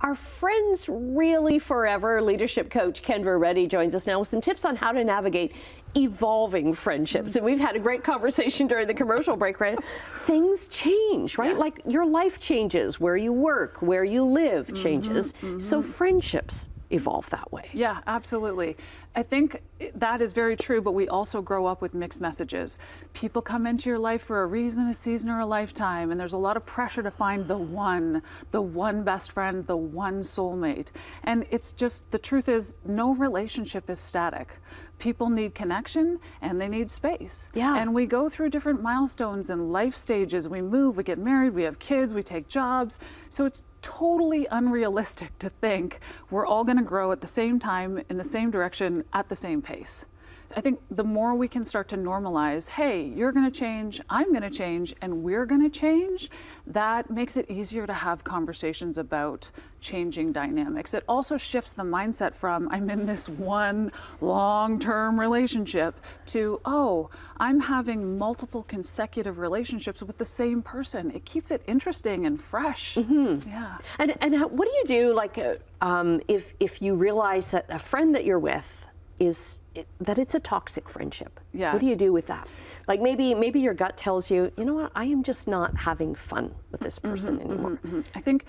Are friends really forever? Leadership coach Kendra Reddy joins us now with some tips on how to navigate evolving friendships. And we've had a great conversation during the commercial break, right? Things change, right? Yeah. Like your life changes, where you work, where you live changes. So friendships evolve that way. Yeah, absolutely. I think that is very true, but we also grow up with mixed messages. People come into your life for a reason, a season, or a lifetime, and there's a lot of pressure to find the one best friend, the one soulmate. And it's just, the truth is, no relationship is static. People need connection and they need space. Yeah. And we go through different milestones and life stages. We move, we get married, we have kids, we take jobs. So it's totally unrealistic to think we're all going to grow at the same time, in the same direction, at the same pace. I think the more we can start to normalize, hey, you're going to change, I'm going to change, and we're going to change, that makes it easier to have conversations about changing dynamics. It also shifts the mindset from, I'm in this one long-term relationship, to, oh, I'm having multiple consecutive relationships with the same person. It keeps it interesting and fresh. Yeah. And what do you do, like, if you realize that a friend that you're with that it's a toxic friendship? Yeah. What do you do with that? Like maybe your gut tells you, you know what, I am just not having fun with this person anymore. I think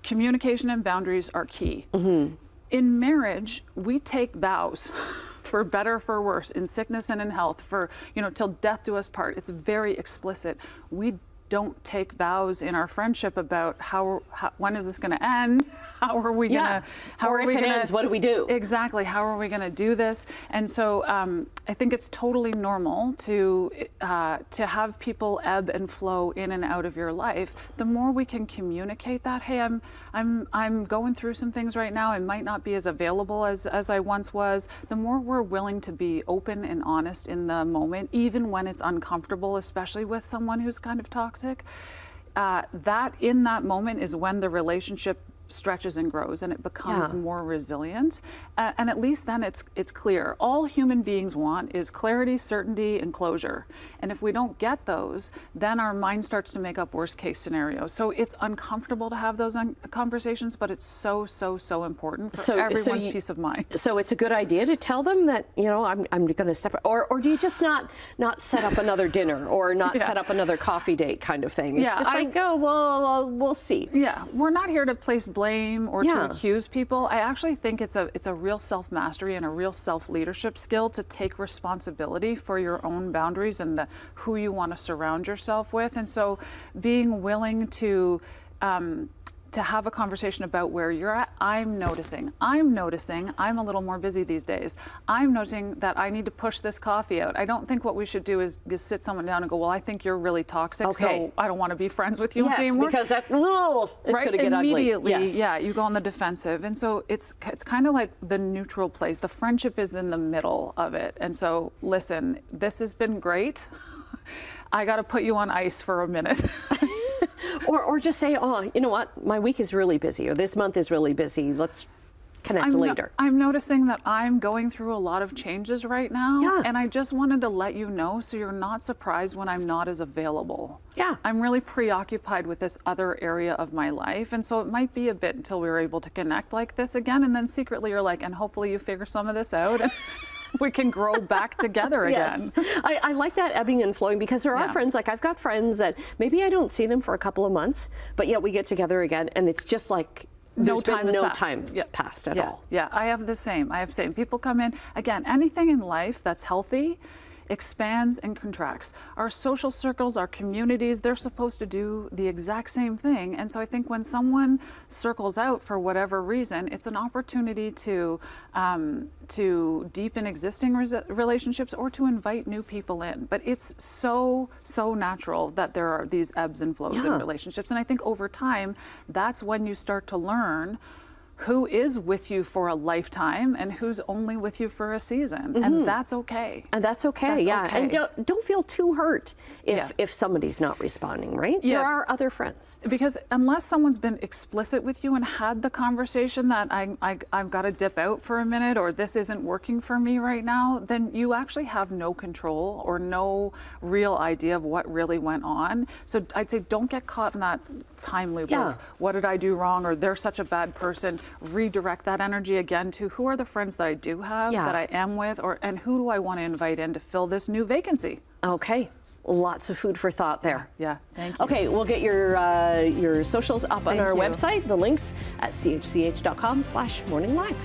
communication and boundaries are key. In marriage, we take vows for better, for worse, in sickness and in health, for, till death do us part. It's very explicit. We don't take vows in our friendship about when is this going to end? How are we going to? Or if it ends, what do we do? Exactly. How are we going to do this? And so I think it's totally normal to have people ebb and flow in and out of your life. The more we can communicate that, hey, I'm going through some things right now. I might not be as available as I once was. The more we're willing to be open and honest in the moment, even when it's uncomfortable, especially with someone who's kind of toxic. That in that moment is when the relationship stretches and grows and it becomes more resilient. And at least then it's clear. All human beings want is clarity, certainty, and closure. And if we don't get those, then our mind starts to make up worst case scenarios. So it's uncomfortable to have those conversations, but it's so important for everyone's peace of mind. So it's a good idea to tell them that, I'm going to step up, or do you just not set up another dinner or not set up another coffee date kind of thing? It's just like, oh, well, we'll see. Yeah, we're not here to place blame or to accuse people. I actually think it's a real self-mastery and a real self-leadership skill to take responsibility for your own boundaries and who you want to surround yourself with. And so being willing to have a conversation about where you're at. I'm noticing I'm a little more busy these days. I'm noticing that I need to push this coffee out. I don't think what we should do is sit someone down and go, well, I think you're really toxic, so I don't want to be friends with you anymore. Because it's going to get immediately, ugly. Yes. you go on the defensive. And so it's kind of like the neutral place. The friendship is in the middle of it. And so listen, this has been great. I got to put you on ice for a minute. Or just say, oh, you know what, my week is really busy, or this month is really busy. Let's connect later. I'm noticing that I'm going through a lot of changes right now, and I just wanted to let you know so you're not surprised when I'm not as available. Yeah. I'm really preoccupied with this other area of my life, and so it might be a bit until we're able to connect like this again, and then secretly you're like, and hopefully you figure some of this out. We can grow back together again. I like that ebbing and flowing, because there are friends, like I've got friends that maybe I don't see them for a couple of months, but yet we get together again and it's just like no time passed at all. Yeah, I have the same. People come in, again, anything in life that's healthy expands and contracts. Our social circles, our communities, they're supposed to do the exact same thing. And so I think when someone circles out for whatever reason, it's an opportunity to deepen existing relationships or to invite new people in. But it's so natural that there are these ebbs and flows in relationships. And I think over time, that's when you start to learn who is with you for a lifetime and who's only with you for a season, and that's okay. And that's okay, That's yeah. okay. And don't feel too hurt Yeah. if somebody's not responding, right? Yeah. There are other friends. Because unless someone's been explicit with you and had the conversation that I've got to dip out for a minute, or this isn't working for me right now, then you actually have no control or no real idea of what really went on. So I'd say don't get caught in that time loop Yeah. of what did I do wrong, or they're such a bad person. Redirect that energy again to who are the friends that I do have, Yeah. that I am with, and who do I want to invite in to fill this new vacancy? Okay. Lots of food for thought there. Yeah, thank you. Okay, we'll get your socials up on Thank our you. website, the links at chch.com/morninglive.